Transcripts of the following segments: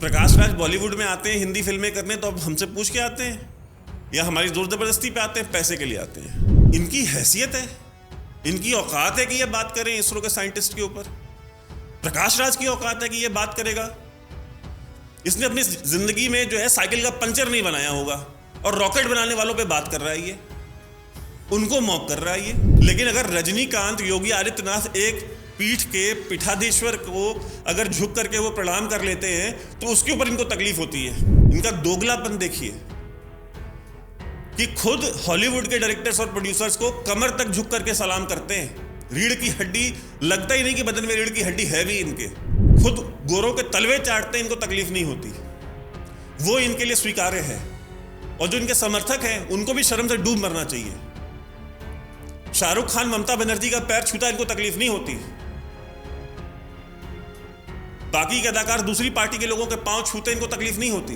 प्रकाश राज बॉलीवुड में आते हैं हिंदी फिल्में करने, तो अब हमसे पूछ के आते हैं या हमारी जोर जबरदस्ती पे आते हैं? पैसे के लिए आते हैं। इनकी हैसियत है, इनकी औकात है कि ये बात करें इसरो के साइंटिस्ट के ऊपर? प्रकाश राज की औकात है कि ये बात करेगा? इसने अपनी जिंदगी में जो है साइकिल का पंचर नहीं बनाया होगा और रॉकेट बनाने वालों पे बात कर रहा है, ये उनको मॉक कर रहा है ये। लेकिन अगर रजनीकांत, योगी आदित्यनाथ एक पीठ के पीठाधीश्वर को अगर झुक करके वो प्रणाम कर लेते हैं तो उसके ऊपर इनको तकलीफ होती है। इनका दोगलापन देखिए कि खुद हॉलीवुड के डायरेक्टर्स और प्रोड्यूसर्स को कमर तक झुक करके सलाम करते हैं। रीढ़ की हड्डी, लगता ही नहीं कि बदन में रीढ़ की हड्डी है भी इनके। खुद गोरों के तलवे चाटते हैं, इनको तकलीफ नहीं होती। वो इनके लिए स्वीकार्य है। और जो इनके समर्थक हैं उनको भी शर्म से डूब मरना चाहिए। शाहरुख खान ममता बनर्जी का पैर छूता, इनको तकलीफ नहीं होती। बाकी के अदाकार दूसरी पार्टी के लोगों के पांव छूते, इनको तकलीफ नहीं होती।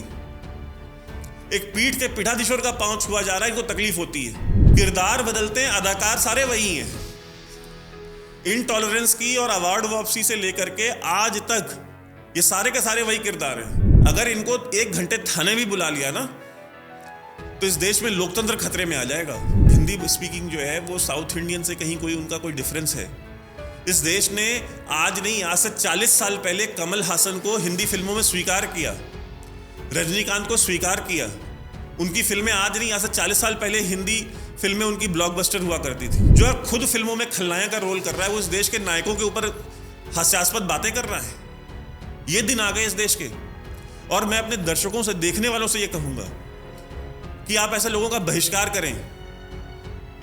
एक पीठ के पीठाधीश्वर का पांव छुआ जा रहा है, इनको तकलीफ होती है। किरदार बदलते हैं, अदाकार सारे वही हैं। इनटॉलरेंस की और अवार्ड वापसी से लेकर के आज तक ये सारे के सारे वही किरदार हैं। अगर इनको 1 घंटे थाने भी बुला लिया ना तो इस देश में लोकतंत्र खतरे में आ जाएगा। हिंदी स्पीकिंग जो है वो साउथ इंडियन से कहीं उनका कोई डिफरेंस है? इस देश ने आज नहीं, आज से 40 साल पहले कमल हासन को हिंदी फिल्मों में स्वीकार किया, रजनीकांत को स्वीकार किया। उनकी फिल्में आज नहीं, आज से 40 साल पहले हिंदी फिल्में उनकी ब्लॉकबस्टर हुआ करती थी। जो खुद फिल्मों में खलनायक का रोल कर रहा है, वो इस देश के नायकों के ऊपर हास्यास्पद बातें कर रहा है। ये दिन आ गए इस देश के। और मैं अपने दर्शकों से, देखने वालों से ये कहूंगा कि आप ऐसे लोगों का बहिष्कार करें,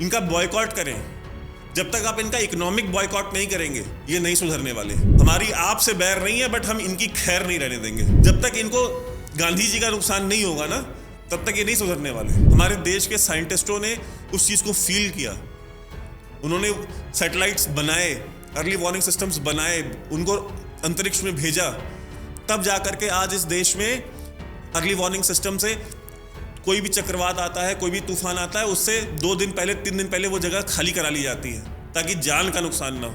इनका बॉयकॉट करें। जब तक आप इनका इकोनॉमिक बॉयकॉट नहीं करेंगे ये नहीं सुधरने वाले। हमारी आपसे बैर नहीं है, बट हम इनकी खैर नहीं रहने देंगे। जब तक इनको गांधी जी का नुकसान नहीं होगा ना, तब तक ये नहीं सुधरने वाले। हमारे देश के साइंटिस्टों ने उस चीज़ को फील किया। उन्होंने सैटेलाइट्स बनाए, अर्ली वार्निंग सिस्टम्स बनाए, उनको अंतरिक्ष में भेजा। तब जाकर के आज इस देश में अर्ली वार्निंग सिस्टम से कोई भी चक्रवात आता है, कोई भी तूफान आता है, उससे 2 दिन पहले, 3 दिन पहले वो जगह खाली करा ली जाती है ताकि जान का नुकसान ना हो।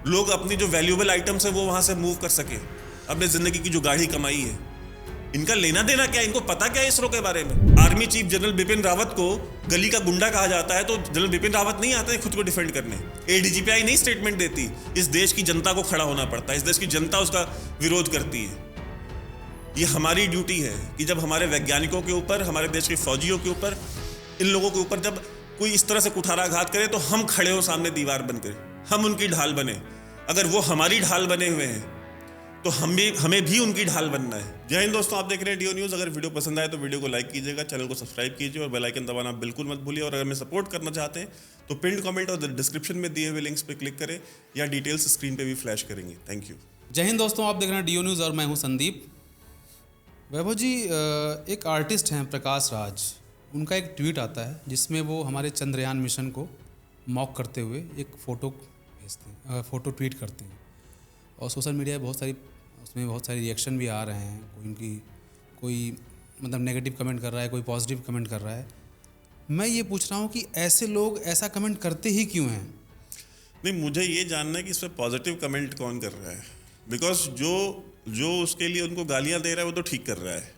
लोग अपनी जो वैल्यूएबल आइटम्स है वो वहां से मूव कर सके। अपने जिंदगी की जो गाढ़ी कमाई है, इनका लेना देना क्या? इनको पता क्या है इसरो के बारे में? Army chief general Bipin Rawat को गली का गुंडा कहा जाता है तो जनरल बिपिन रावत नहीं आते हैं खुद को डिफेंड करने। एडीजीपी नहीं स्टेटमेंट देती, इस देश की जनता को खड़ा होना पड़ता है। इस देश की जनता उसका विरोध करती है। ये हमारी ड्यूटी है कि जब हमारे वैज्ञानिकों के ऊपर, हमारे देश के फौजियों के ऊपर, इन लोगों के ऊपर जब कोई इस तरह से कुठाराघात करे तो हम खड़े हो सामने दीवार बनकर, हम उनकी ढाल बने। अगर वो हमारी ढाल बने हुए हैं तो हमें भी उनकी ढाल बनना है। जय हिंद दोस्तों, आप देख रहे हैं डीओ न्यूज़। अगर वीडियो पसंद आए तो वीडियो को लाइक कीजिएगा, चैनल को सब्सक्राइब कीजिए और बेल आइकन दबाना बिल्कुल मत भूलिए। और अगर हमें सपोर्ट करना चाहते हैं तो पिन्ड कमेंट और डिस्क्रिप्शन में दिए हुए लिंक्स पे क्लिक करें या डिटेल्स स्क्रीन पे भी फ्लैश करेंगे। Thank you. जय हिंद दोस्तों, आप देख रहे हैं डीओ न्यूज़ और मैं हूं संदीप। वैभव जी, एक आर्टिस्ट हैं प्रकाश राज, उनका एक ट्वीट आता है जिसमें वो हमारे चंद्रयान मिशन को मॉक करते हुए एक फ़ोटो भेजते हैं, फ़ोटो ट्वीट करते हैं। और सोशल मीडिया उसमें बहुत सारे रिएक्शन भी आ रहे हैं। कोई मतलब नेगेटिव कमेंट कर रहा है, कोई पॉजिटिव कमेंट कर रहा है। मैं ये पूछ रहा हूँ कि ऐसे लोग ऐसा कमेंट करते ही क्यों हैं? नहीं, मुझे ये जानना है कि इस पर पॉजिटिव कमेंट कौन कर रहा है। बिकॉज जो उसके लिए उनको गालियाँ दे रहा है वो तो ठीक कर रहा है।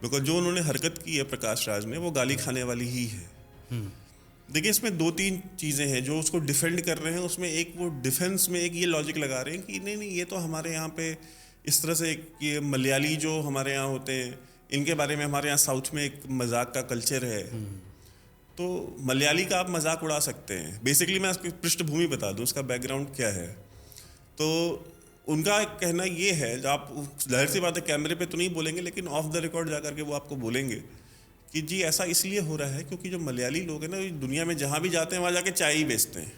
बिकॉज जो उन्होंने हरकत की है प्रकाश राज ने, वो गाली खाने वाली ही है। देखिए, इसमें 2-3 चीज़ें हैं। जो उसको डिफेंड कर रहे हैं उसमें एक वो डिफेंस में एक ये लॉजिक लगा रहे हैं कि नहीं ये तो हमारे यहाँ पे इस तरह से, ये मलयाली जो हमारे यहाँ होते हैं, इनके बारे में हमारे यहाँ साउथ में एक मजाक का कल्चर है। तो मलयाली का आप मजाक उड़ा सकते हैं। बेसिकली मैं उसकी पृष्ठभूमि बता दूँ, उसका बैकग्राउंड क्या है। तो उनका कहना ये है, जो आप जाहिर सी बात है कैमरे पे तो नहीं बोलेंगे, लेकिन ऑफ द रिकॉर्ड जा करके वो आपको बोलेंगे कि जी ऐसा इसलिए हो रहा है क्योंकि जो मलयाली लोग हैं ना, दुनिया में जहाँ भी जाते हैं वहाँ जाके चाय ही बेचते हैं।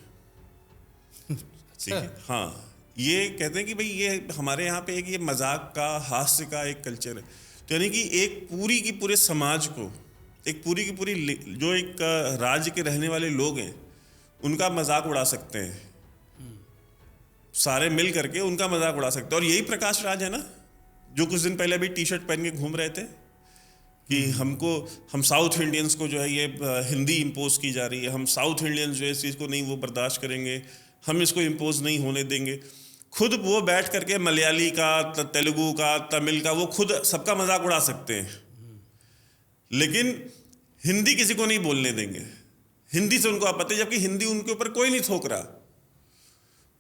ठीक है, हाँ, ये कहते हैं कि भाई ये हमारे यहाँ पे एक ये मजाक का, हास्य का एक कल्चर है। तो यानी कि एक पूरी की पूरे समाज को, एक पूरी की पूरी जो एक राज्य के रहने वाले लोग हैं उनका मजाक उड़ा सकते हैं। सारे मिल करके उनका मजाक उड़ा सकते हैं। और यही प्रकाश राज है ना जो कुछ दिन पहले भी टी शर्ट पहन के घूम रहे थे कि हम साउथ इंडियंस को जो है ये हिंदी इम्पोज की जा रही है, हम साउथ इंडियंस जो है इस चीज़ को नहीं वो बर्दाश्त करेंगे, हम इसको इम्पोज नहीं होने देंगे। खुद वो बैठ करके मलयाली का, तेलुगु का, तमिल का, वो खुद सबका मजाक उड़ा सकते हैं, लेकिन हिंदी किसी को नहीं बोलने देंगे। हिंदी से उनको आपत्ति, जबकि हिंदी उनके ऊपर कोई नहीं थोक रहा,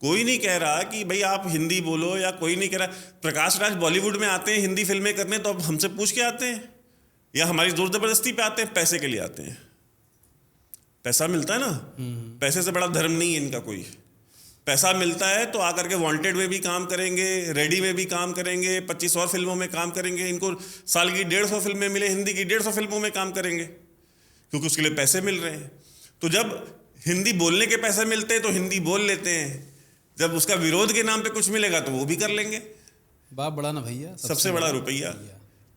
कोई नहीं कह रहा कि भाई आप हिंदी बोलो, या कोई नहीं कह रहा। प्रकाश राज बॉलीवुड में आते हैं हिंदी फिल्में करने, तो अब हमसे पूछ के आते हैं या हमारी जोर जबरदस्ती पे आते हैं? पैसे के लिए आते हैं, पैसा मिलता है ना, पैसे से बड़ा धर्म नहीं है इनका कोई। पैसा मिलता है तो आकर के वांटेड में भी काम करेंगे, रेडी में भी काम करेंगे, 25 और फिल्मों में काम करेंगे। इनको साल की 150 फिल्में मिले, हिंदी की 150 फिल्मों में काम करेंगे, क्योंकि उसके लिए पैसे मिल रहे हैं। तो जब हिंदी बोलने के पैसे मिलते हैं तो हिंदी बोल लेते हैं, जब उसका विरोध के नाम पे कुछ मिलेगा तो वो भी कर लेंगे। बाप बड़ा ना भैया, सबसे बड़ा रुपया।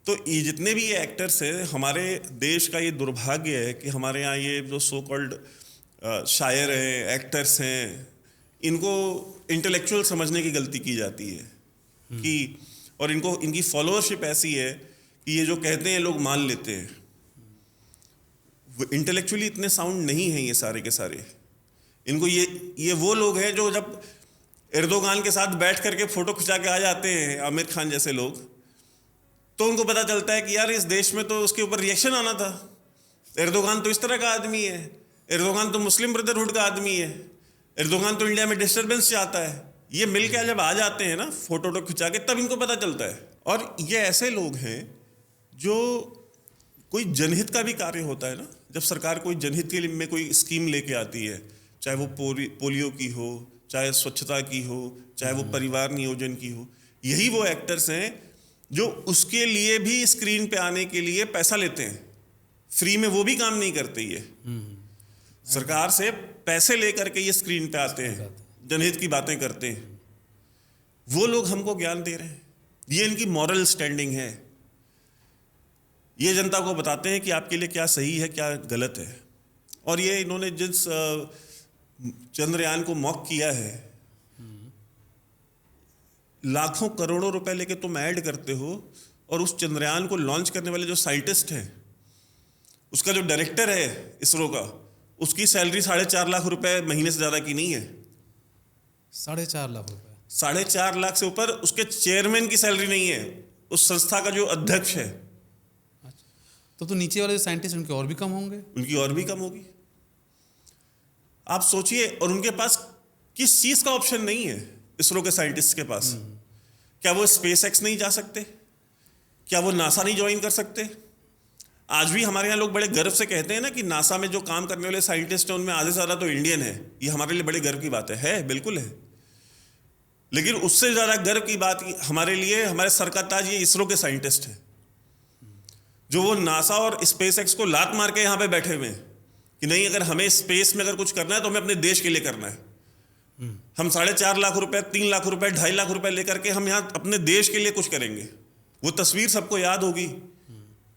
तो ये जितने भी ये एक्टर्स हैं, हमारे देश का ये दुर्भाग्य है कि हमारे यहाँ ये जो सो कॉल्ड शायर हैं, एक्टर्स हैं, इनको इंटेलेक्चुअल समझने की गलती की जाती है कि, और इनको इनकी फॉलोअरशिप ऐसी है कि ये जो कहते हैं लोग मान लेते हैं। इंटेलेक्चुअली इतने साउंड नहीं हैं ये सारे के सारे। इनको ये वो लोग हैं जो जब एर्दोगान के साथ बैठ करके फोटो खिंचा के आ जाते हैं, आमिर खान जैसे लोग, तो उनको पता चलता है कि यार इस देश में तो उसके ऊपर रिएक्शन आना था। एर्दोगान तो इस तरह का आदमी है, एर्दोगान तो मुस्लिम ब्रदरहुड का आदमी है, एर्दोगान तो इंडिया में डिस्टर्बेंस चाहता है। ये मिल के जब आ जाते हैं ना फोटो खिंचा के, तब इनको पता चलता है। और ये ऐसे लोग हैं जो कोई जनहित का भी कार्य होता है ना, जब सरकार कोई जनहित के लिए में कोई स्कीम लेके आती है, चाहे वो पोलियो की हो, चाहे स्वच्छता की हो, चाहे वो परिवार नियोजन की हो, यही वो एक्टर्स हैं जो उसके लिए भी स्क्रीन पे आने के लिए पैसा लेते हैं। फ्री में वो भी काम नहीं करते, ये सरकार से पैसे लेकर के ये स्क्रीन पे आते हैं, जनहित की बातें करते हैं। वो लोग हमको ज्ञान दे रहे हैं, ये इनकी मॉरल स्टैंडिंग है। ये जनता को बताते हैं कि आपके लिए क्या सही है, क्या गलत है। और ये इन्होंने जिस चंद्रयान को मॉक किया है, लाखों करोड़ों रुपए लेके तुम ऐड करते हो, और उस चंद्रयान को लॉन्च करने वाले जो साइंटिस्ट हैं, उसका जो डायरेक्टर है इसरो का, उसकी सैलरी 4.5 लाख रुपए महीने से ज्यादा की नहीं है। 4.5 लाख रुपए? 4.5 लाख से ऊपर उसके चेयरमैन की सैलरी नहीं है, उस संस्था का जो अध्यक्ष है। तो नीचे वाले जो साइंटिस्ट उनके और भी कम होंगे? उनकी और भी कम होगी। आप सोचिए, और उनके पास किस चीज का ऑप्शन नहीं है इसरो के साइंटिस्ट के पास। क्या वो स्पेस एक्स नहीं जा सकते? क्या वो नासा नहीं ज्वाइन कर सकते? आज भी हमारे यहाँ लोग बड़े गर्व से कहते हैं ना कि नासा में जो काम करने वाले साइंटिस्ट हैं उनमें आधे से ज़्यादा तो इंडियन है। ये हमारे लिए बड़े गर्व की बात है, बिल्कुल है। लेकिन उससे ज़्यादा गर्व की बात हमारे लिए, हमारे सर का ताज ये इसरो के साइंटिस्ट हैं, जो वो नासा और स्पेस एक्स को लात मार के यहाँ पे बैठे हुए हैं कि नहीं, अगर हमें स्पेस में अगर कुछ करना है तो हमें अपने देश के लिए करना है। हम 4.5 लाख रुपए, 3 लाख रुपए, 2.5 लाख रुपए लेकर के हम यहाँ अपने देश के लिए कुछ करेंगे। वो तस्वीर सबको याद होगी,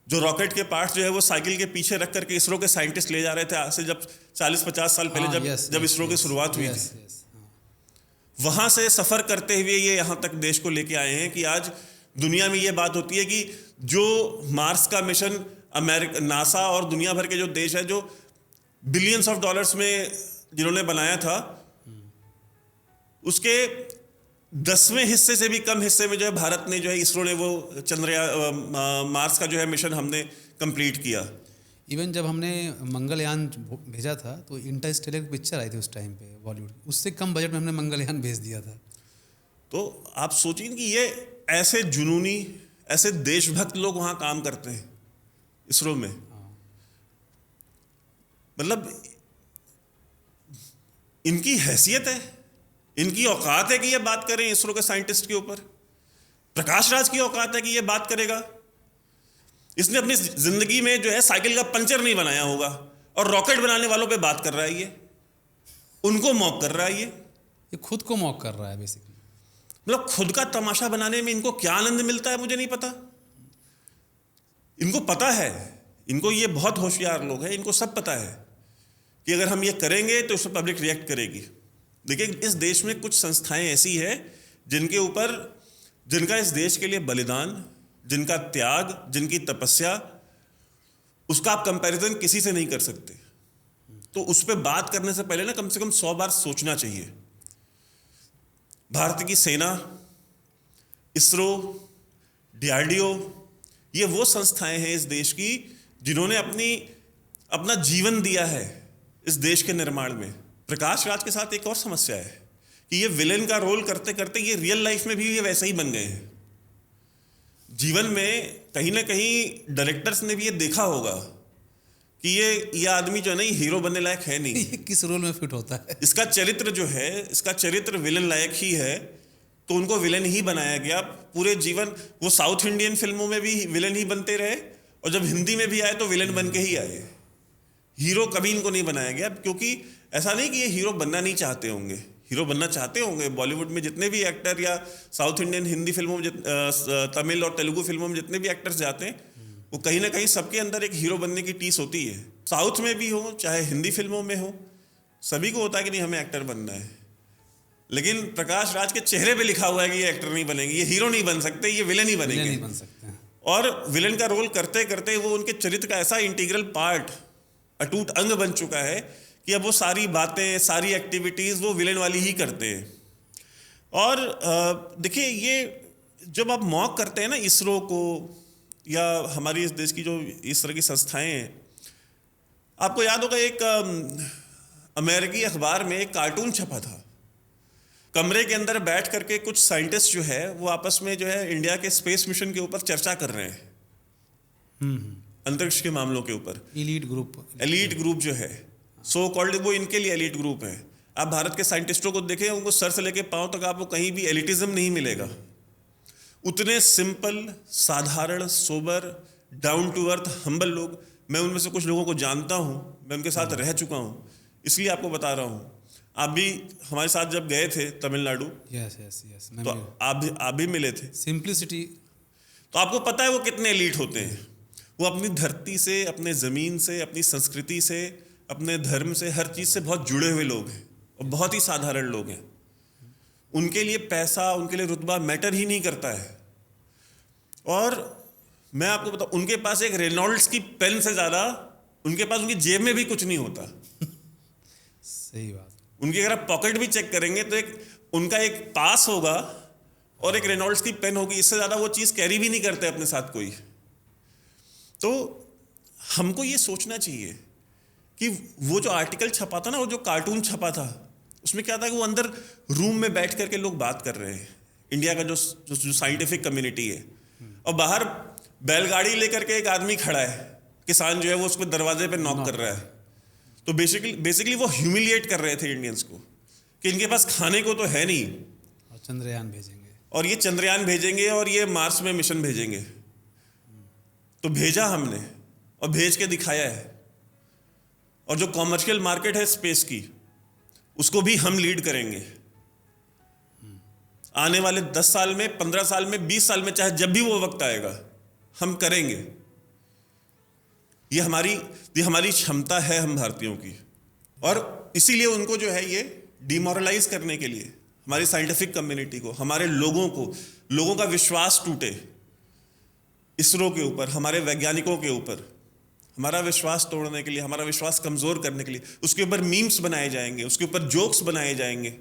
जो रॉकेट के पार्ट्स जो है वो साइकिल के पीछे रख करके इसरो के साइंटिस्ट ले जा रहे थे, आज से जब 40-50 साल पहले, जब इसरो की शुरुआत हुई थी। वहां से सफर करते हुए ये यहाँ तक देश को लेके आए हैं कि आज दुनिया में ये बात होती है कि जो मार्स का मिशन अमेरिका, नासा और दुनिया भर के जो देश है, जो बिलियंस ऑफ डॉलर्स में जिन्होंने बनाया था, उसके 10वें हिस्से से भी कम हिस्से में जो है भारत ने, जो है इसरो ने वो चंद्रयान, मार्स का जो है मिशन हमने कंप्लीट किया। इवन जब हमने मंगलयान भेजा था तो इंटरस्टेलर की पिक्चर आई थी उस टाइम पे बॉलीवुड, उससे कम बजट में हमने मंगलयान भेज दिया था। तो आप सोचिए कि ये ऐसे जुनूनी, ऐसे देशभक्त लोग वहाँ काम करते हैं इसरो में। मतलब इनकी हैसियत है, इनकी औकात है कि ये बात करें इसरो के साइंटिस्ट के ऊपर। प्रकाश राज की औकात है कि ये बात करेगा। इसने अपनी जिंदगी में जो है साइकिल का पंचर नहीं बनाया होगा, और रॉकेट बनाने वालों पे बात कर रहा है, ये उनको मॉक कर रहा है। ये खुद को मॉक कर रहा है बेसिकली। मतलब खुद का तमाशा बनाने में इनको क्या आनंद मिलता है मुझे नहीं पता। इनको पता है, इनको, ये बहुत होशियार लोग हैं, इनको सब पता है कि अगर हम ये करेंगे तो इस पर पब्लिक रिएक्ट करेगी। देखिए, इस देश में कुछ संस्थाएं ऐसी है जिनके ऊपर, जिनका इस देश के लिए बलिदान, जिनका त्याग, जिनकी तपस्या, उसका आप कंपैरिजन किसी से नहीं कर सकते। तो उस पर बात करने से पहले ना कम से कम 100 बार सोचना चाहिए। भारत की सेना, इसरो, डीआरडीओ, ये वो संस्थाएं हैं इस देश की जिन्होंने अपना जीवन दिया है इस देश के निर्माण में। प्रकाश राज के साथ एक और समस्या है कि ये विलेन का रोल करते करते ये रियल लाइफ में भी ये वैसे ही बन गए हैं। जीवन में कहीं ना कहीं डायरेक्टर्स ने भी ये देखा होगा कि ये आदमी जो है ना, ये हीरो बनने लायक है नहीं। ये किस रोल में फिट होता है? इसका चरित्र जो है, इसका चरित्र विलन लायक ही है, तो उनको विलन ही बनाया गया पूरे जीवन। वो साउथ इंडियन फिल्मों में भी विलन ही बनते रहे और जब हिंदी में भी आए तो विलन बन के ही आए। हीरो कभी इनको नहीं बनाया गया, क्योंकि ऐसा नहीं कि ये हीरो बनना नहीं चाहते होंगे, हीरो बनना चाहते होंगे। बॉलीवुड में जितने भी एक्टर या साउथ इंडियन हिंदी फिल्मों में तमिल और तेलुगु फिल्मों में जितने भी एक्टर्स जाते हैं, वो कहीं ना कहीं सबके अंदर एक हीरो बनने की टीस होती है। साउथ में भी हो चाहे हिंदी फिल्मों में हो, सभी को होता है कि नहीं हमें एक्टर बनना है। लेकिन प्रकाश राज के चेहरे पे लिखा हुआ है कि ये एक्टर नहीं बनेंगे, ये हीरो नहीं बन सकते, ये विलेन ही बनेंगे। नहीं बन सकते हैं। और विलेन का रोल करते करते वो उनके चरित्र का ऐसा इंटीग्रल पार्ट, अटूट अंग बन चुका है कि अब वो सारी बातें, सारी एक्टिविटीज़ वो विलेन वाली ही करते हैं। और देखिए, ये जब आप मॉक करते हैं ना इसरो को या हमारी इस देश की जो इस तरह की संस्थाएं हैं, आपको याद होगा एक अमेरिकी अखबार में एक कार्टून छपा था। कमरे के अंदर बैठ करके कुछ साइंटिस्ट जो है वो आपस में जो है इंडिया के स्पेस मिशन के ऊपर चर्चा कर रहे हैं, अंतरिक्ष के मामलों के ऊपर। एलीट ग्रुप जो है, सो कॉल्ड, वो इनके लिए एलीट ग्रुप है। आप भारत के साइंटिस्टों को देखें, उनको सर से लेके पांव तक आपको कहीं भी एलिटिज्म नहीं मिलेगा। उतने सिंपल, साधारण, sober, down to earth, humble लोग। मैं उनमें से कुछ लोगों को जानता हूँ, मैं उनके साथ रह चुका हूँ, इसलिए आपको बता रहा हूँ। आप भी हमारे साथ जब गए थे तमिलनाडु, यस, तो आप भी मिले थे। सिंप्लिसिटी, तो आपको पता है वो कितने एलीट होते हैं। वो अपनी धरती से, अपने ज़मीन से, अपनी संस्कृति से, अपने धर्म से, हर चीज़ से बहुत जुड़े हुए लोग हैं और बहुत ही साधारण लोग हैं। उनके लिए पैसा, उनके लिए रुतबा मैटर ही नहीं करता है। और मैं आपको बताऊं, उनके पास एक रेनॉल्ड्स की पेन से ज़्यादा उनके पास उनकी जेब में भी कुछ नहीं होता। सही बात। उनकी अगर आप पॉकेट भी चेक करेंगे तो उनका एक पास होगा और एक रेनॉल्ड्स की पेन होगी, इससे ज़्यादा वो चीज़ कैरी भी नहीं करते अपने साथ कोई। तो हमको ये सोचना चाहिए कि वो जो आर्टिकल छपा था ना, वो जो कार्टून छपा था, उसमें क्या था कि वो अंदर रूम में बैठ करके लोग बात कर रहे हैं, इंडिया का जो साइंटिफिक कम्युनिटी है, और बाहर बैलगाड़ी लेकर के एक आदमी खड़ा है, किसान जो है वो उसको दरवाजे पे नॉक कर रहा है। तो बेसिकली वो ह्यूमिलिएट कर रहे थे इंडियंस को कि इनके पास खाने को तो है नहीं, और चंद्रयान भेजेंगे, और ये चंद्रयान भेजेंगे और ये मार्स में मिशन भेजेंगे। तो भेजा हमने और भेज के दिखाया है। और जो कॉमर्शियल मार्केट है स्पेस की, उसको भी हम लीड करेंगे। आने वाले 10 साल में, 15 साल में, 20 साल में, चाहे जब भी वो वक्त आएगा, हम करेंगे। ये हमारी क्षमता है हम भारतीयों की। और इसीलिए उनको जो है ये डिमोरलाइज करने के लिए हमारी साइंटिफिक कम्युनिटी को, हमारे लोगों का विश्वास टूटे इसरो के ऊपर, हमारे वैज्ञानिकों के ऊपर, हमारा विश्वास तोड़ने के लिए, हमारा विश्वास कमजोर करने के लिए उसके ऊपर मीम्स बनाए जाएंगे, उसके ऊपर जोक्स बनाए जाएंगे।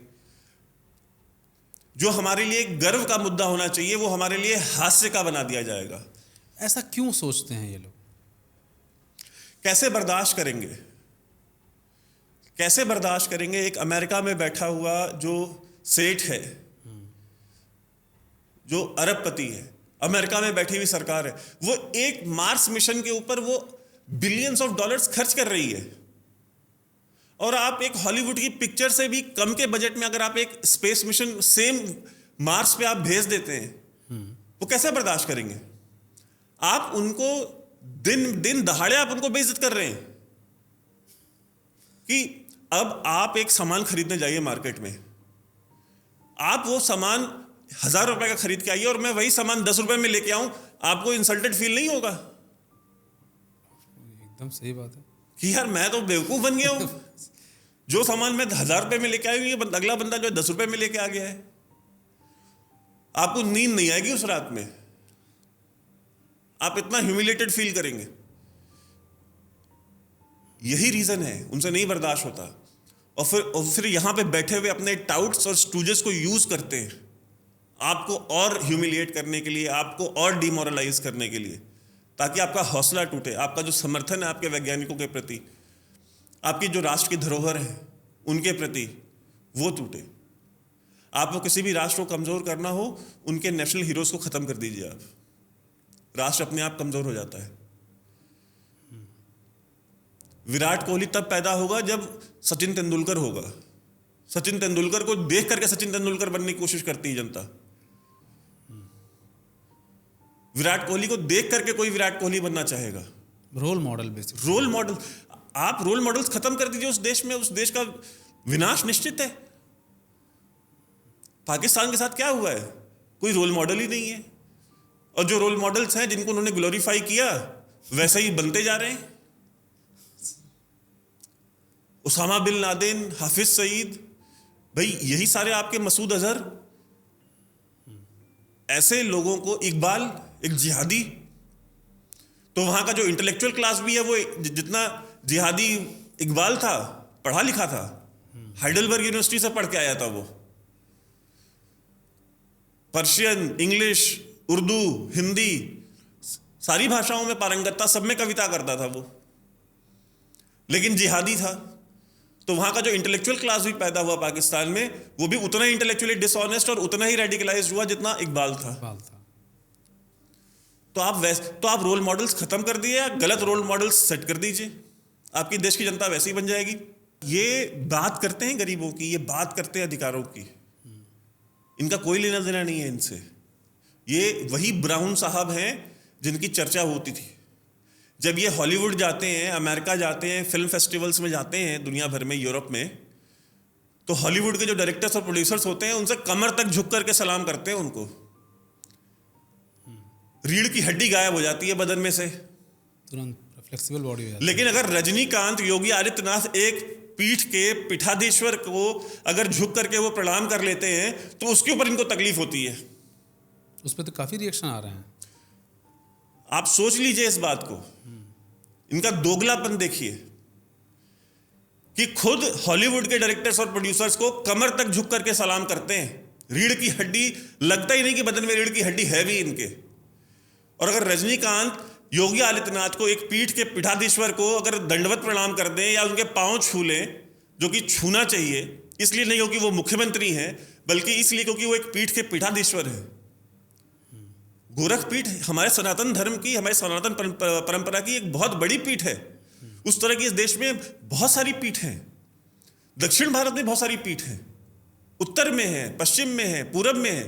जो हमारे लिए एक गर्व का मुद्दा होना चाहिए, वो हमारे लिए हास्य का बना दिया जाएगा। ऐसा क्यों सोचते हैं ये लोग? कैसे बर्दाश्त करेंगे? कैसे बर्दाश्त करेंगे? एक अमेरिका में बैठा हुआ जो सेठ है, जो अरबपति है, अमेरिका में बैठी हुई सरकार है, वो एक मार्स मिशन के ऊपर वो बिलियंस ऑफ डॉलर्स खर्च कर रही है। और आप एक हॉलीवुड की पिक्चर से भी कम के बजट में अगर आप एक स्पेस मिशन सेम मार्स पे आप भेज देते हैं, वो कैसे बर्दाश्त करेंगे? आप उनको दिन दहाड़े आप उनको बेइज्जत कर रहे हैं कि अब आप एक सामान खरीदने जाइए मार्केट में, आप वो सामान 1000 रुपए का खरीद के आइए और मैं वही सामान 10 रुपए में लेके आऊं, आपको इंसल्टेड फील नहीं होगा? एकदम सही बात है कि यार मैं तो बेवकूफ बन गया हूं। जो सामान मैं 1000 रुपए में लेके आया हूं, ये अगला बंदा जो 10 रुपए में लेके आ गया है। आपको नींद नहीं आएगी उस रात में, आप इतना ह्यूमिलेटेड फील करेंगे। यही रीजन है, उनसे नहीं बर्दाश्त होता। और फिर यहाँ पे बैठे हुए अपने टाउट्स और स्टूजेस को यूज करते हैं आपको और ह्यूमिलिएट करने के लिए, आपको और डिमोरलाइज करने के लिए, ताकि आपका हौसला टूटे, आपका जो समर्थन है आपके वैज्ञानिकों के प्रति, आपकी जो राष्ट्र की धरोहर है उनके प्रति, वो टूटे। आपको किसी भी राष्ट्र को कमजोर करना हो, उनके नेशनल हीरोज को खत्म कर दीजिए आप, राष्ट्र अपने आप कमजोर हो जाता है। विराट कोहली तब पैदा होगा जब सचिन तेंदुलकर होगा। सचिन तेंदुलकर को देख करके सचिन तेंदुलकर बनने की कोशिश करती है जनता। विराट कोहली को देख करके कोई विराट कोहली बनना चाहेगा। Role model basic, role model, आप रोल मॉडल्स खत्म कर दीजिए उस देश में, उस देश का विनाश निश्चित है। पाकिस्तान के साथ क्या हुआ है? कोई रोल मॉडल ही नहीं है, और जो रोल मॉडल्स हैं जिनको उन्होंने ग्लोरीफाई किया वैसे ही बनते जा रहे हैं। उसामा बिन लादेन, हाफिज सईद, भाई यही सारे आपके मसूद अजहर, ऐसे लोगों को, इकबाल एक जिहादी, तो वहां का जो इंटेलेक्चुअल क्लास भी है वो जितना जिहादी इकबाल था, पढ़ा लिखा था, हाइडलबर्ग यूनिवर्सिटी से पढ़ के आया था, वो पर्शियन, इंग्लिश, उर्दू, हिंदी, सारी भाषाओं में पारंगत था, सब में कविता करता था वो, लेकिन जिहादी था। तो वहां का जो इंटेलेक्चुअल क्लास भी पैदा हुआ पाकिस्तान में, वो भी उतना ही इंटेलेक्चुअली डिसऑनेस्ट और उतना ही रेडिकलाइज्ड हुआ जितना इकबाल था। तो आप रोल मॉडल्स खत्म कर दिए, गलत रोल मॉडल्स सेट कर दीजिए, आपकी देश की जनता वैसे ही बन जाएगी। ये बात करते हैं गरीबों की, ये बात करते हैं अधिकारों की, इनका कोई लेना देना नहीं है इनसे। ये वही ब्राउन साहब हैं जिनकी चर्चा होती थी। जब ये हॉलीवुड जाते हैं, अमेरिका जाते हैं, फिल्म फेस्टिवल्स में जाते हैं दुनिया भर में, यूरोप में, तो हॉलीवुड के जो डायरेक्टर्स और प्रोड्यूसर्स होते हैं उनसे कमर तक झुक करके सलाम करते हैं उनको। रीढ़ की हड्डी गायब हो जाती है बदन में से, तुरंत फ्लेक्सिबल बॉडी हो जाती है। लेकिन अगर रजनीकांत, योगी आदित्यनाथ एक पीठ के पीठाधीश्वर को अगर झुक करके वो प्रणाम कर लेते हैं तो उसके ऊपर इनको तकलीफ होती है। उस पर तो काफी रिएक्शन आ रहे हैं। आप सोच लीजिए इस बात को, इनका दोगलापन देखिए कि खुद हॉलीवुड के डायरेक्टर्स और प्रोड्यूसर्स को कमर तक झुक करके सलाम करते हैं। रीढ़ की हड्डी, लगता ही नहीं कि बदन में रीढ़ की हड्डी है भी इनके। और अगर रजनीकांत योगी आदित्यनाथ को, एक पीठ के पीठाधीश्वर को अगर दंडवत प्रणाम कर दें या उनके पांव छू लें, जो कि छूना चाहिए, इसलिए नहीं क्योंकि वो मुख्यमंत्री हैं, बल्कि इसलिए क्योंकि वो एक पीठ के पीठाधीश्वर है। गोरख पीठ हमारे सनातन धर्म की, हमारे सनातन परंपरा की एक बहुत बड़ी पीठ है। उस तरह की इस देश में बहुत सारी पीठ हैं। दक्षिण भारत में बहुत सारी पीठ हैं, उत्तर में है, पश्चिम में है, पूरब में है।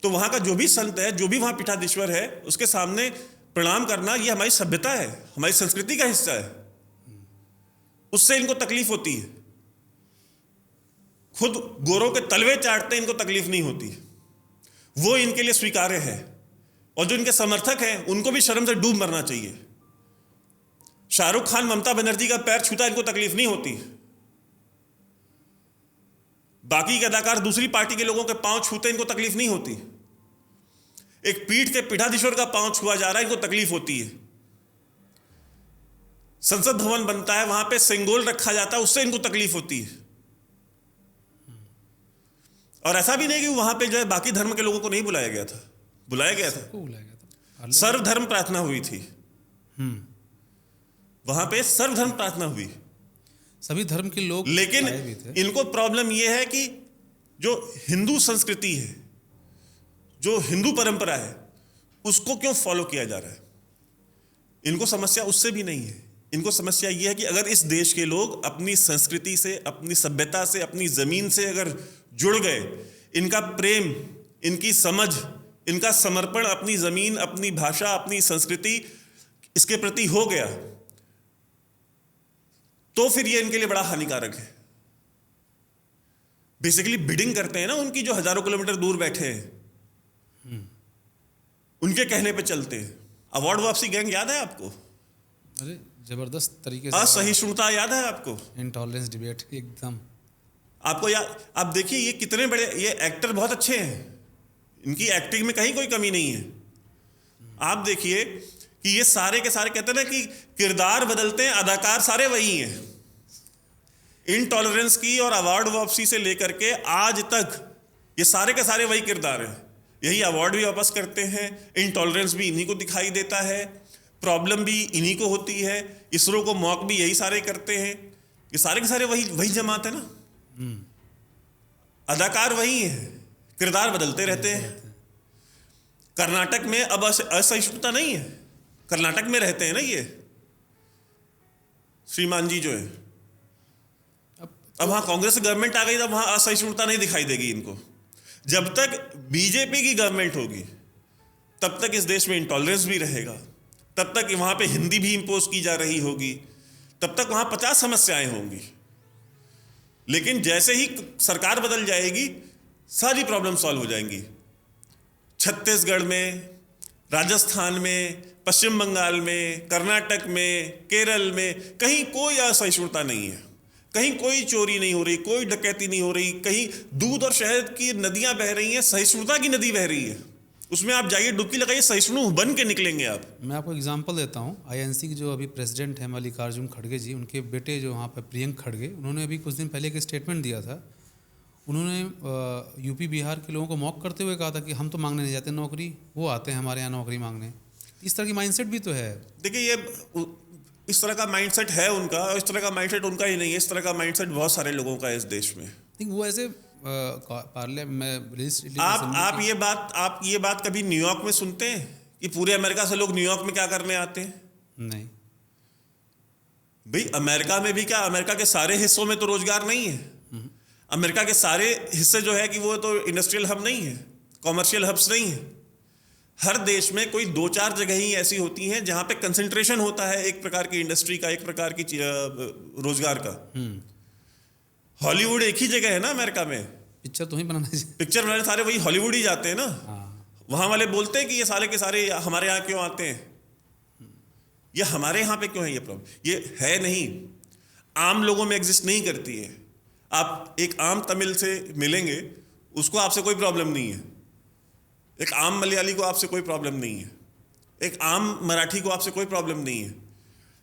तो वहां का जो भी संत है, जो भी वहां पीठाधीश्वर है, उसके सामने प्रणाम करना ये हमारी सभ्यता है, हमारी संस्कृति का हिस्सा है। उससे इनको तकलीफ होती है। खुद गोरों के तलवे चाटते इनको तकलीफ नहीं होती, वो इनके लिए स्वीकार्य है। और जो इनके समर्थक हैं उनको भी शर्म से डूब मरना चाहिए। शाहरुख खान ममता बनर्जी का पैर छूता इनको तकलीफ नहीं होती, बाकी के अदाकार दूसरी पार्टी के लोगों के पांव छूते इनको तकलीफ नहीं होती। एक पीठ के पीठाधीश्वर का पांव छुआ जा रहा है, इनको तकलीफ होती है। संसद भवन बनता है, वहां पे सिंगोल रखा जाता है, उससे इनको तकलीफ होती है। और ऐसा भी नहीं कि वहां पे जो है बाकी धर्म के लोगों को नहीं बुलाया गया था, बुलाया गया था। सर्वधर्म प्रार्थना हुई थी वहां पे, सर्वधर्म प्रार्थना हुई, सभी धर्म के लोग। लेकिन इनको प्रॉब्लम यह है कि जो हिंदू संस्कृति है, जो हिंदू परंपरा है, उसको क्यों फॉलो किया जा रहा है। इनको समस्या उससे भी नहीं है। इनको समस्या यह है कि अगर इस देश के लोग अपनी संस्कृति से, अपनी सभ्यता से, अपनी जमीन से अगर जुड़ गए, इनका प्रेम, इनकी समझ, इनका समर्पण अपनी जमीन, अपनी भाषा, अपनी संस्कृति इसके प्रति हो गया, तो फिर ये इनके लिए बड़ा हानिकारक है। बेसिकली बिडिंग करते हैं ना उनकी, जो हजारों किलोमीटर दूर बैठे हैं, उनके कहने पे चलते हैं। अवार्ड वापसी गैंग याद है आपको? अरे जबरदस्त तरीके से। असहिष्णुता याद है आपको? इंटॉलरेंस डिबेट एकदम आपको याद? आप देखिए ये कितने बड़े, ये एक्टर बहुत अच्छे हैं, इनकी एक्टिंग में कहीं कोई कमी नहीं है। आप देखिए कि ये सारे के सारे कहते हैं ना कि किरदार बदलते हैं, अदाकार सारे वही हैं। इनटॉलरेंस की और अवार्ड वापसी से लेकर के आज तक ये सारे के सारे वही किरदार हैं। यही अवार्ड भी वापस करते हैं, इनटॉलरेंस भी इन्हीं को दिखाई देता है, प्रॉब्लम भी इन्हीं को होती है, इसरो को मॉक भी यही सारे करते हैं। ये सारे के सारे वही जमात है ना। अदाकार वही है, किरदार बदलते रहते हैं। कर्नाटक में अब असहिष्णुता नहीं है, कर्नाटक में रहते हैं ना ये श्रीमान जी जो है। अब वहां कांग्रेस गवर्नमेंट आ गई, तब वहां असहिष्णुता नहीं दिखाई देगी इनको। जब तक बीजेपी की गवर्नमेंट होगी तब तक इस देश में इंटॉलरेंस भी रहेगा, तब तक वहां पे हिंदी भी इंपोज की जा रही होगी, तब तक वहां 50 समस्याएं होंगी। लेकिन जैसे ही सरकार बदल जाएगी सारी प्रॉब्लम सॉल्व हो जाएंगी। छत्तीसगढ़ में, राजस्थान में, पश्चिम बंगाल में, कर्नाटक में, केरल में कहीं कोई असहिष्णुता नहीं है, कहीं कोई चोरी नहीं हो रही, कोई डकैती नहीं हो रही, कहीं दूध और शहद की नदियां बह रही हैं, सहिष्णुता की नदी बह रही है। उसमें आप जाइए, डुबकी लगाइए, सहिष्णु बन के निकलेंगे आप। मैं आपको एग्जांपल देता हूँ। आईएनसी के जो अभी प्रेसिडेंट हैं मल्लिकार्जुन खड़गे जी, उनके बेटे जो वहाँ पर प्रियंक खड़गे, उन्होंने अभी कुछ दिन पहले एक स्टेटमेंट दिया था। उन्होंने यूपी बिहार के लोगों को मॉक करते हुए कहा था कि हम तो मांगने नहीं जाते नौकरी, वो आते हैं हमारे यहाँ नौकरी मांगने। इस तरह की माइंडसेट भी तो है। देखिए, ये इस तरह का माइंडसेट है उनका, और इस तरह का माइंडसेट उनका ही नहीं है, इस तरह का माइंडसेट बहुत सारे लोगों का है इस देश में। वो ऐसे आप ये बात कभी न्यूयॉर्क में सुनते हैं कि पूरे अमेरिका से लोग न्यूयॉर्क में क्या करने आते हैं? नहीं भाई, अमेरिका में भी क्या, अमेरिका के सारे हिस्सों में तो रोजगार नहीं है। अमेरिका के सारे हिस्से जो है कि वो तो इंडस्ट्रियल हब नहीं है, कॉमर्शियल हब्स नहीं है। हर देश में कोई 2-4 जगह ही ऐसी होती हैं जहां पे कंसंट्रेशन होता है एक प्रकार की इंडस्ट्री का, एक प्रकार की रोजगार का। हॉलीवुड एक ही जगह है ना अमेरिका में। पिक्चर तो ही बनाने सारे वही हॉलीवुड ही जाते हैं ना। वहां वाले बोलते हैं कि ये सारे के सारे हमारे यहाँ क्यों आते हैं, ये हमारे यहाँ पे क्यों है ये प्रॉब्लम। ये है नहीं, आम लोगों में एग्जिस्ट नहीं करती है। आप एक आम तमिल से मिलेंगे, उसको आपसे कोई प्रॉब्लम नहीं है। एक आम मलयाली को आपसे कोई प्रॉब्लम नहीं है, एक आम मराठी को आपसे कोई प्रॉब्लम नहीं है।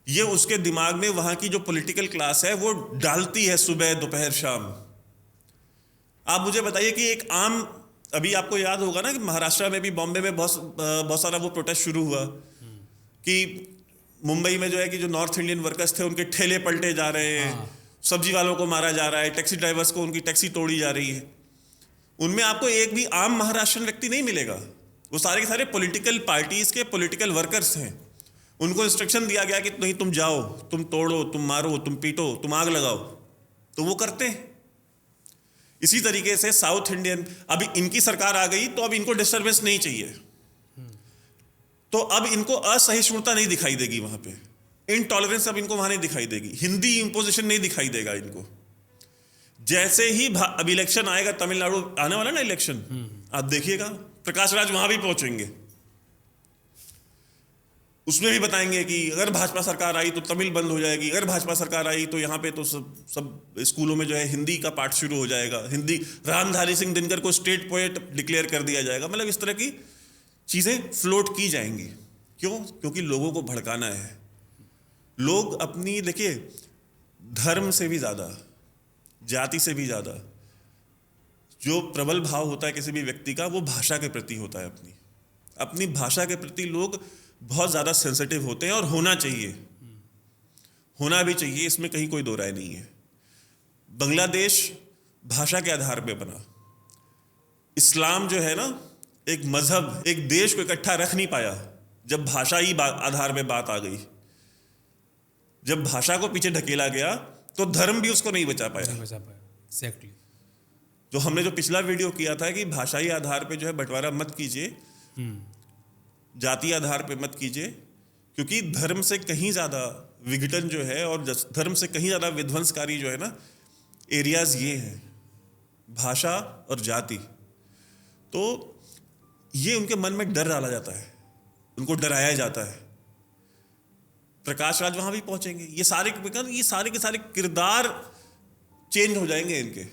ये उसके दिमाग में वहां की जो पॉलिटिकल क्लास है वो डालती है सुबह दोपहर शाम। आप मुझे बताइए कि एक आम, अभी आपको याद होगा ना कि महाराष्ट्र में भी, बॉम्बे में बहुत सारा वो प्रोटेस्ट शुरू हुआ कि मुंबई में जो है कि जो नॉर्थ इंडियन वर्कर्स थे उनके ठेले पलटे जा रहे हैं, सब्जी वालों को मारा जा रहा है, टैक्सी ड्राइवर्स को उनकी टैक्सी तोड़ी जा रही है। उनमें आपको एक भी आम महाराष्ट्रियन व्यक्ति नहीं मिलेगा। वो सारे के सारे पॉलिटिकल पार्टीज के पॉलिटिकल वर्कर्स हैं। उनको इंस्ट्रक्शन दिया गया कि नहीं, तुम जाओ, तुम तोड़ो, तुम मारो, तुम पीटो, तुम आग लगाओ, तो वो करते हैं। इसी तरीके से साउथ इंडियन, अभी इनकी सरकार आ गई तो अब इनको डिस्टर्बेंस नहीं चाहिए, तो अब इनको असहिष्णुता नहीं दिखाई देगी वहां पे, इनटॉलरेंस अब इनको वहां नहीं दिखाई देगी, हिंदी इंपोजिशन नहीं दिखाई देगा इनको। जैसे ही अब इलेक्शन आएगा, तमिलनाडु आने वाला ना इलेक्शन, आप देखिएगा प्रकाश राज वहां भी पहुंचेंगे, उसमें भी बताएंगे कि अगर भाजपा सरकार आई तो तमिल बंद हो जाएगी, अगर भाजपा सरकार आई तो यहाँ पे तो सब स्कूलों में जो है हिंदी का पाठ शुरू हो जाएगा, हिंदी, रामधारी सिंह दिनकर को स्टेट पोएट डिक्लेयर कर दिया जाएगा। मतलब इस तरह की चीजें फ्लोट की जाएंगी। क्यों? क्योंकि लोगों को भड़काना है। लोग अपनी, देखिए, धर्म से भी ज्यादा, जाति से भी ज्यादा जो प्रबल भाव होता है किसी भी व्यक्ति का, वो भाषा के प्रति होता है। अपनी भाषा के प्रति लोग बहुत ज़्यादा सेंसिटिव होते हैं, और होना चाहिए, होना भी चाहिए, इसमें कहीं कोई दो राय नहीं है। बांग्लादेश भाषा के आधार पे बना। इस्लाम जो है ना, एक मजहब, एक देश को इकट्ठा रख नहीं पाया जब भाषा ही आधार पे बात आ गई। जब भाषा को पीछे ढकेला गया तो धर्म भी उसको नहीं बचा पाया। Exactly. जो हमने जो पिछला वीडियो किया था कि भाषाई आधार पे जो है बंटवारा मत कीजिए, जाति आधार पे मत कीजिए, क्योंकि धर्म से कहीं ज़्यादा विघटन जो है और धर्म से कहीं ज़्यादा विध्वंसकारी जो है ना एरियाज ये हैं, भाषा और जाति। तो ये उनके मन में डर डाला जाता है, उनको डराया जाता है। प्रकाश राज वहां भी पहुंचेंगे, ये सारे के सारे किरदार चेंज हो जाएंगे इनके।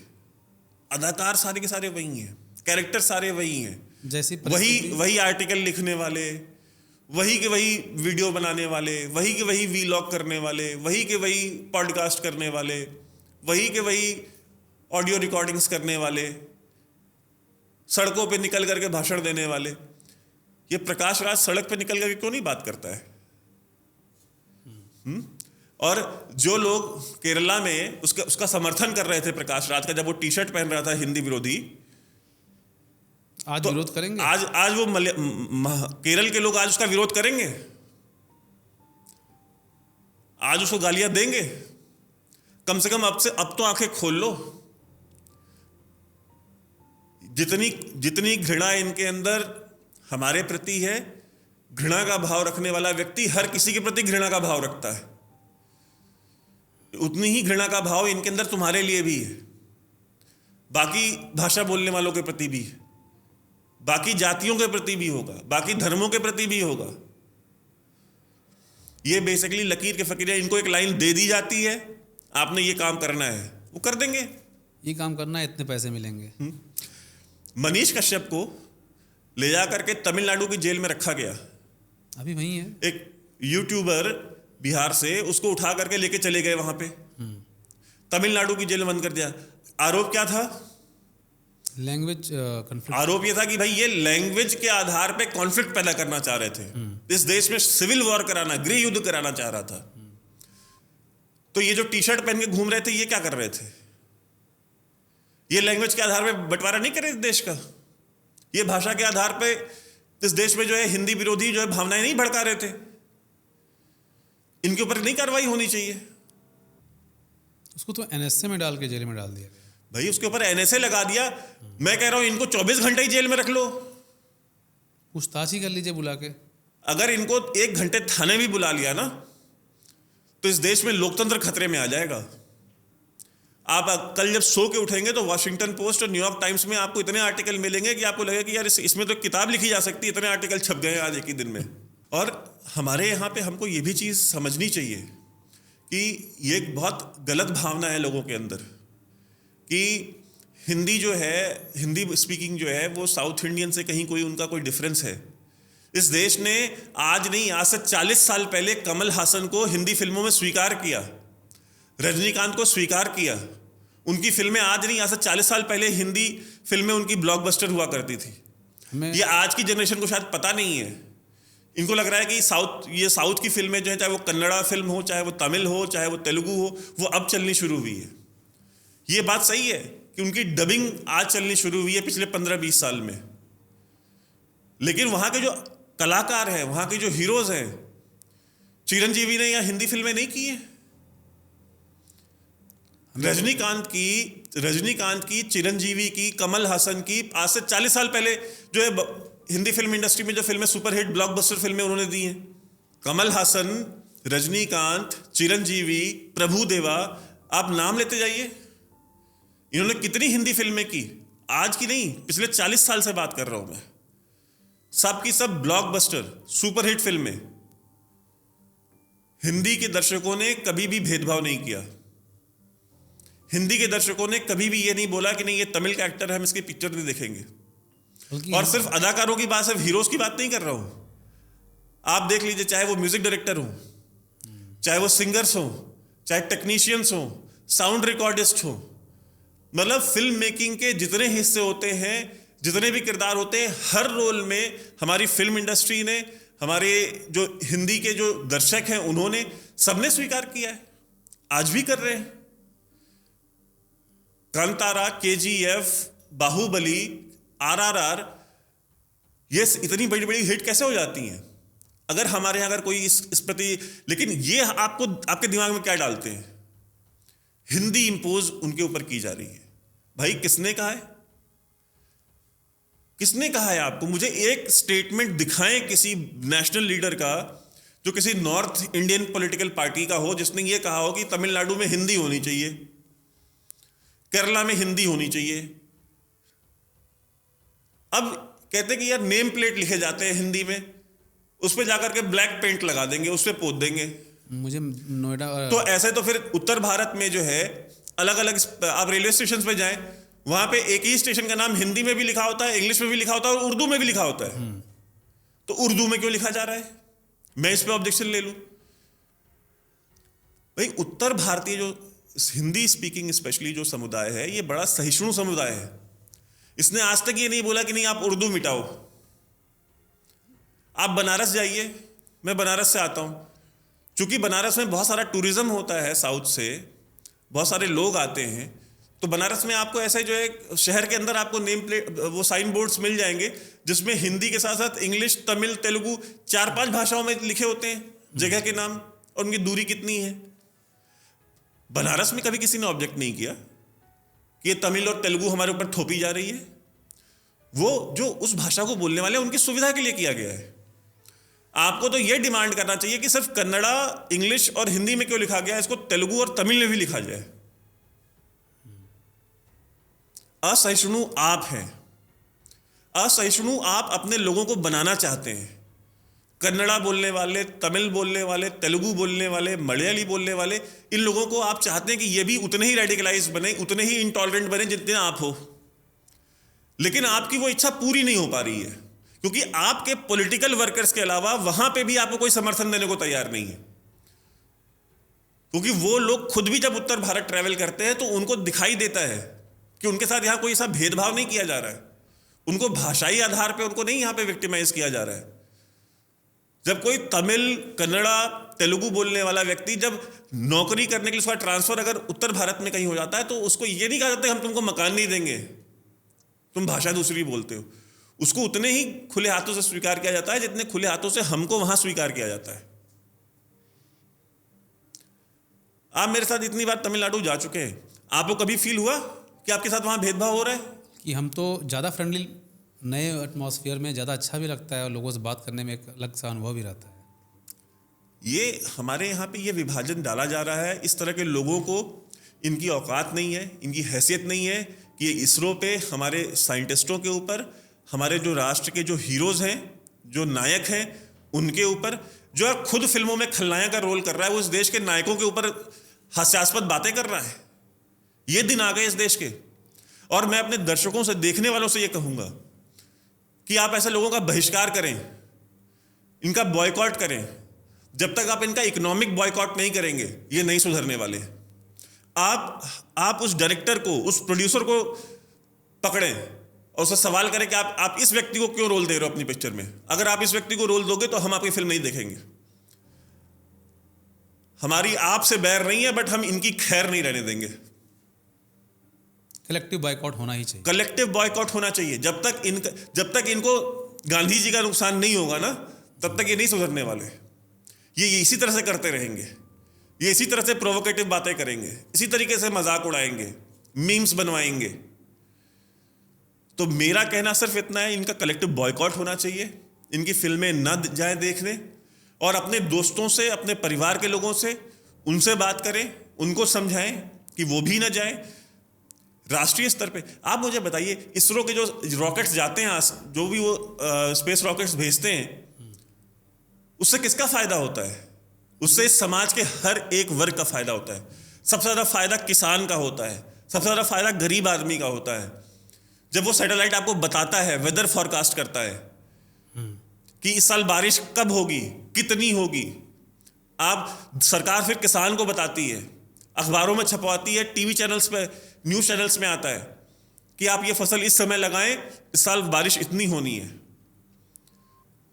अदाकार सारे के सारे वही हैं, कैरेक्टर सारे वही हैं, जैसी वही आर्टिकल लिखने वाले, वही के वही वीडियो बनाने वाले, वही के वही वीलॉग करने वाले, वही के वही पॉडकास्ट करने वाले, वही के वही ऑडियो रिकॉर्डिंग्स करने वाले, सड़कों पे निकल करके भाषण देने वाले। ये प्रकाश राज सड़क पे निकल करके क्यों नहीं बात करता है? और जो लोग केरला में उसका समर्थन कर रहे थे प्रकाश राज का, जब वो टी शर्ट पहन रहा था हिंदी विरोधी, आज तो विरोध करेंगे। आज वो केरल के लोग आज उसका विरोध करेंगे, आज उसको गालियां देंगे। कम से कम अब तो आंखें खोल लो। जितनी घृणा इनके अंदर हमारे प्रति है, घृणा का भाव रखने वाला व्यक्ति हर किसी के प्रति घृणा का भाव रखता है, उतनी ही घृणा का भाव इनके अंदर तुम्हारे लिए भी है, बाकी भाषा बोलने वालों के प्रति भी है, बाकी जातियों के प्रति भी होगा, बाकी धर्मों के प्रति भी होगा। ये बेसिकली लकीर के फकीर है। इनको एक लाइन दे दी जाती है, आपने ये काम करना है, वो कर देंगे। ये काम करना है, इतने पैसे मिलेंगे। मनीष कश्यप को ले जा करके तमिलनाडु की जेल में रखा गया। अभी वही है। एक यूट्यूबर बिहार से, उसको उठा करके लेके चले गए वहां पे, तमिलनाडु की जेल में बंद कर दिया। आरोप क्या था? Language conflict. आरोप यह था कि भाई ये लैंग्वेज के आधार पे कॉन्फ्लिक्ट पैदा करना चाह रहे थे, इस देश में सिविल वॉर कराना, गृह युद्ध कराना चाह रहा था। तो ये जो टी शर्ट पहन के घूम रहे थे, ये क्या कर रहे थे? ये लैंग्वेज के आधार पे बंटवारा नहीं कर रहे देश का। ये भाषा के आधार पे इस देश में जो है हिंदी विरोधी जो है भावनाएं नहीं भड़का रहे थे। इनके ऊपर नहीं कार्रवाई होनी चाहिए? उसको तो एनएसए में डाल के जेल में डाल दिया गया। भाई उसके ऊपर एनएसए लगा दिया। मैं कह रहा हूं इनको 24 घंटे ही जेल में रख लो, पूछताछ ही कर लीजिए बुला के। अगर इनको 1 घंटे थाने भी बुला लिया ना, तो इस देश में लोकतंत्र खतरे में आ जाएगा। आप कल जब सो के उठेंगे तो वॉशिंगटन पोस्ट और न्यूयॉर्क टाइम्स में आपको इतने आर्टिकल मिलेंगे कि आपको लगेगा कि यार इसमें तो किताब लिखी जा सकती है, इतने आर्टिकल छप गए हैं आज एक ही दिन में। और हमारे यहाँ पे हमको ये भी चीज़ समझनी चाहिए कि ये एक बहुत गलत भावना है लोगों के अंदर कि हिंदी जो है, हिंदी स्पीकिंग जो है वो साउथ इंडियन से कहीं कोई उनका कोई डिफरेंस है। इस देश ने आज नहीं, आज से 40 साल पहले कमल हासन को हिंदी फिल्मों में स्वीकार किया, रजनीकांत को स्वीकार किया। उनकी फिल्में आज नहीं, आज से 40 साल पहले हिंदी फिल्में उनकी ब्लॉकबस्टर हुआ करती थी। ये आज की जनरेशन को शायद पता नहीं है। इनको लग रहा है कि साउथ की फिल्में जो है, चाहे वो कन्नड़ा फिल्म हो, चाहे वो तमिल हो, चाहे वो तेलुगु हो, वो अब चलनी शुरू हुई है। ये बात सही है कि उनकी डबिंग आज चलनी शुरू हुई है पिछले 15-20 साल में, लेकिन वहां के जो कलाकार हैं, वहां के जो हीरोज हैं, चिरंजीवी ने यहाँ हिंदी फिल्में नहीं की हैं। रजनीकांत की, चिरंजीवी की, कमल हासन की आज से 40 साल पहले जो है हिंदी फिल्म इंडस्ट्री में जो फिल्में सुपरहिट ब्लॉकबस्टर फिल्में उन्होंने दी हैं। कमल हासन, रजनीकांत, चिरंजीवी, प्रभुदेवा, आप नाम लेते जाइए। इन्होंने कितनी हिंदी फिल्में की, आज की नहीं, पिछले 40 साल से बात कर रहा हूं मैं। सब की सब ब्लॉकबस्टर सुपरहिट फिल्में। हिंदी के दर्शकों ने कभी भी भेदभाव नहीं किया। हिंदी के दर्शकों ने कभी भी ये नहीं बोला कि नहीं ये तमिल का एक्टर है, हम इसकी पिक्चर नहीं देखेंगे। और सिर्फ अदाकारों की बात, सिर्फ हीरोज की बात नहीं कर रहा हूं। आप देख लीजिए, चाहे वो म्यूजिक डायरेक्टर हो, चाहे वो सिंगर्स हो, चाहे टेक्नीशियंस हो, साउंड रिकॉर्डिस्ट हो, मतलब फिल्म मेकिंग के जितने हिस्से होते हैं, जितने भी किरदार होते हैं, हर रोल में हमारी फिल्म इंडस्ट्री ने, हमारे जो हिंदी के जो दर्शक हैं, उन्होंने सबने स्वीकार किया है, आज भी कर रहे हैं। कांतारा, केजीएफ, बाहुबली, आरआरआर, ये इतनी बड़ी बड़ी हिट कैसे हो जाती हैं अगर हमारे यहाँ अगर कोई इस प्रति, लेकिन ये आपको आपके दिमाग में क्या डालते हैं? हिंदी इंपोज उनके ऊपर की जा रही है। भाई किसने कहा है? किसने कहा है आपको? मुझे एक स्टेटमेंट दिखाएं किसी नेशनल लीडर का, जो किसी नॉर्थ इंडियन पॉलिटिकल पार्टी का हो, जिसने ये कहा हो कि तमिलनाडु में हिंदी होनी चाहिए, केरला में हिंदी होनी चाहिए। अब कहते कि यार नेम प्लेट लिखे जाते हैं हिंदी में, उस पर जाकर के ब्लैक पेंट लगा देंगे, उस पर पोत देंगे। मुझे नोएडा तो ऐसे तो फिर उत्तर भारत में जो है अलग अलग, आप रेलवे स्टेशन पे जाएं, वहां पे एक ही स्टेशन का नाम हिंदी में भी लिखा होता है, इंग्लिश में भी लिखा होता है और उर्दू में भी लिखा होता है। तो उर्दू में क्यों लिखा जा रहा है? मैं इस पे ऑब्जेक्शन ले लूं। भाई उत्तर भारतीय जो हिंदी स्पीकिंग स्पेशली जो समुदाय है, ये बड़ा सहिष्णु समुदाय है। इसने आज तक ये नहीं बोला कि नहीं आप उर्दू मिटाओ। आप बनारस जाइए, मैं बनारस से आता हूँ, क्योंकि बनारस में बहुत सारा टूरिज्म होता है, साउथ से बहुत सारे लोग आते हैं, तो बनारस में आपको ऐसे जो है शहर के अंदर आपको नेम प्लेट, वो साइन बोर्ड्स मिल जाएंगे जिसमें हिंदी के साथ साथ इंग्लिश, तमिल, तेलुगु 4-5 भाषाओं में लिखे होते हैं जगह के नाम और उनकी दूरी कितनी है। बनारस में कभी किसी ने ऑब्जेक्ट नहीं किया कि ये तमिल और तेलुगु हमारे ऊपर थोपी जा रही है। वो जो उस भाषा को बोलने वाले हैं उनकी सुविधा के लिए किया गया है। आपको तो ये डिमांड करना चाहिए कि सिर्फ कन्नड़ा, इंग्लिश और हिंदी में क्यों लिखा गया है, इसको तेलुगु और तमिल में भी लिखा जाए। असहिष्णु आप हैं, असहिष्णु आप अपने लोगों को बनाना चाहते हैं। कन्नड़ा बोलने वाले, तमिल बोलने वाले, तेलुगु बोलने वाले, मलयाली बोलने वाले, इन लोगों को आप चाहते हैं कि ये भी उतने ही रेडिकलाइज बने, उतने ही इंटॉलरेंट बने जितने आप हो। लेकिन आपकी वो इच्छा पूरी नहीं हो पा रही है, क्योंकि आपके पॉलिटिकल वर्कर्स के अलावा वहां पे भी आपको कोई समर्थन देने को तैयार नहीं है। क्योंकि वो लोग खुद भी जब उत्तर भारत ट्रैवल करते हैं तो उनको दिखाई देता है कि उनके साथ यहां कोई ऐसा भेदभाव नहीं किया जा रहा है। उनको भाषाई आधार पे उनको नहीं यहां पे विक्टिमाइज किया जा रहा है। जब कोई तमिल, कन्नड़ा, तेलुगु बोलने वाला व्यक्ति जब नौकरी करने के लिए उसका ट्रांसफर अगर उत्तर भारत में कहीं हो जाता है तो उसको ये नहीं कहा जाता हम तुमको मकान नहीं देंगे, तुम भाषा दूसरी बोलते हो। उसको उतने ही खुले हाथों से स्वीकार किया जाता है जितने खुले हाथों से हमको वहां स्वीकार किया जाता है। आप मेरे साथ इतनी बार तमिलनाडु जा चुके हैं, आपको कभी फील हुआ कि आपके साथ वहां भेदभाव हो रहा है? कि हम तो ज़्यादा फ्रेंडली, नए एटमॉस्फेयर में ज़्यादा अच्छा भी लगता है और लोगों से बात करने में एक अलग सा अनुभव भी रहता है। ये हमारे यहाँ पे ये विभाजन डाला जा रहा है। इस तरह के लोगों को इनकी औकात नहीं है, इनकी हैसियत नहीं है कि ये इसरो पे हमारे साइंटिस्टों के ऊपर, हमारे जो राष्ट्र के जो हीरोज़ हैं, जो नायक हैं, उनके ऊपर, जो खुद फिल्मों में खलनायक का रोल कर रहा है, वो इस देश के नायकों के ऊपर हास्यास्पद बातें कर रहा है। ये दिन आ गए इस देश के। और मैं अपने दर्शकों से, देखने वालों से ये कहूँगा कि आप ऐसे लोगों का बहिष्कार करें, इनका बॉयकॉट करें। जब तक आप इनका इकोनॉमिक बॉयकॉट नहीं करेंगे ये नहीं सुधरने वाले। आप उस डायरेक्टर को, उस प्रोड्यूसर को पकड़ें और उससे सवाल करें कि आप इस व्यक्ति को क्यों रोल दे रहे हो अपनी पिक्चर में। अगर आप इस व्यक्ति को रोल दोगे तो हम आपकी फिल्म नहीं देखेंगे। हमारी आपसे बैर नहीं है, बट हम इनकी खैर नहीं रहने देंगे। कलेक्टिव बॉयकॉट होना ही चाहिए। कलेक्टिव बॉयकॉट होना चाहिए। जब तक इनको गांधी जी का नुकसान नहीं होगा ना, तब तक ये नहीं सुधरने वाले। ये इसी तरह से करते रहेंगे, ये इसी तरह से प्रोवोकेटिव बातें करेंगे, इसी तरीके से मजाक उड़ाएंगे, मीम्स बनवाएंगे। तो मेरा कहना सिर्फ इतना है, इनका कलेक्टिव बॉयकॉट होना चाहिए, इनकी फिल्में न जाएं देखने, और अपने दोस्तों से, अपने परिवार के लोगों से, उनसे बात करें, उनको समझाएं कि वो भी ना जाएं। राष्ट्रीय स्तर पे आप मुझे बताइए, इसरो के जो रॉकेट्स जाते हैं, जो भी वो स्पेस रॉकेट्स भेजते हैं, उससे किसका फायदा होता है? उससे इस समाज के हर एक वर्ग का फायदा होता है। सबसे ज्यादा फायदा किसान का होता है, सबसे ज्यादा फायदा गरीब आदमी का होता है। जब वो सैटेलाइट आपको बताता है, वेदर फॉरकास्ट करता है कि इस साल बारिश कब होगी, कितनी होगी, सरकार फिर किसान को बताती है, अखबारों में छपवाती है, टीवी चैनल्स पे, न्यूज चैनल्स में आता है कि आप ये फसल इस समय लगाएं, इस साल बारिश इतनी होनी है।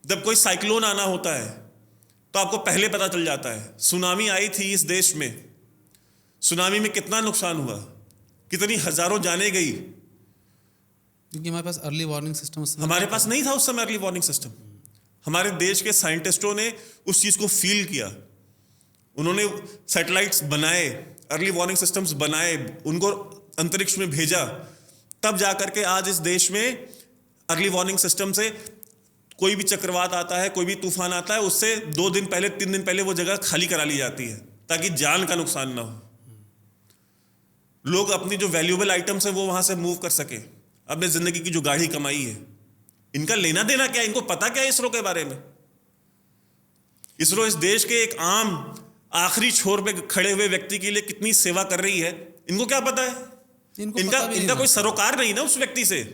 जब कोई साइक्लोन आना होता है तो आपको पहले पता चल जाता है। सुनामी आई थी इस देश में, सुनामी में कितना नुकसान हुआ, कितनी हजारों जानें गई, क्योंकि हमारे पास अर्ली वार्निंग सिस्टम हमारे पास नहीं था उस समय अर्ली वार्निंग सिस्टम। हमारे देश के साइंटिस्टों ने उस चीज को फील किया, उन्होंने सैटेलाइट्स बनाए, अर्ली वार्निंग सिस्टम्स बनाए, उनको अंतरिक्ष में भेजा, तब जाकर के आज इस देश में अर्ली वार्निंग सिस्टम से कोई भी चक्रवात आता है, कोई भी तूफान आता है, उससे 2 दिन पहले, 3 दिन पहले वो जगह खाली करा ली जाती है ताकि जान का नुकसान ना हो। लोग अपनी जो वैल्यूएबल आइटम्स है वो वहां से मूव कर सके, अपने जिंदगी की जो गाढ़ी कमाई है। इनका लेना देना क्या है? इनको पता क्या है इसरो के बारे में? इसरो इस देश के एक आम आखिरी छोर पे खड़े हुए व्यक्ति के लिए कितनी सेवा कर रही है, इनको क्या पता है? इनका कोई सरोकार नहीं ना उस व्यक्ति से।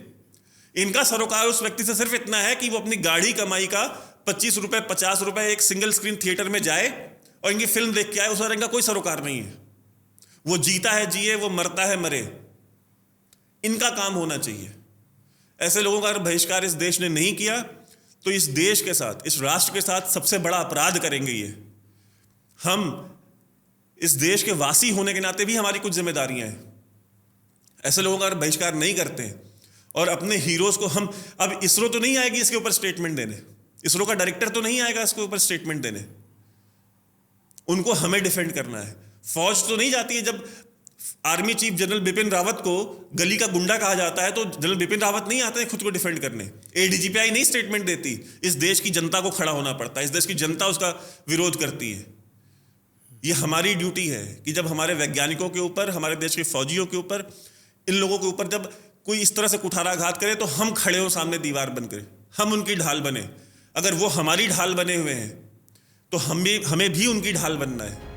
इनका सरोकार उस व्यक्ति से सिर्फ इतना है कि वो अपनी गाढ़ी कमाई का 25 रुपए, 50 रुपए एक सिंगल स्क्रीन थिएटर में जाए और इनकी फिल्म देख के आए, उस पर इनका कोई सरोकार नहीं है। वो जीता है जिए, वो मरता है मरे, इनका काम होना चाहिए। ऐसे लोगों का अगर बहिष्कार इस देश ने नहीं किया तो इस देश के साथ, इस राष्ट्र के साथ सबसे बड़ा अपराध करेंगे ये। हम इस देश के वासी होने के नाते भी हमारी कुछ जिम्मेदारियां हैं। ऐसे लोगों का अगर बहिष्कार नहीं करते और अपने हीरोज को हम, अब इसरो तो नहीं आएगी इसके ऊपर स्टेटमेंट देने, इसरो का डायरेक्टर तो नहीं आएगा इसके ऊपर स्टेटमेंट देने, उनको हमें डिफेंड करना है। फौज तो नहीं जाती है, जब army chief general Bipin Rawat को गली का गुंडा कहा जाता है तो जनरल बिपिन रावत नहीं आते हैं खुद को डिफेंड करने, एडीजीपी नहीं स्टेटमेंट देती, इस देश की जनता को खड़ा होना पड़ता है, इस देश की जनता उसका विरोध करती है। ये हमारी ड्यूटी है कि जब हमारे वैज्ञानिकों के ऊपर, हमारे देश के फौजियों के ऊपर, इन लोगों के ऊपर जब कोई इस तरह से कुठाराघात करे तो हम खड़े हो सामने दीवार बनकर, हम उनकी ढाल बने। अगर वो हमारी ढाल बने हुए हैं तो हमें भी उनकी ढाल बनना है।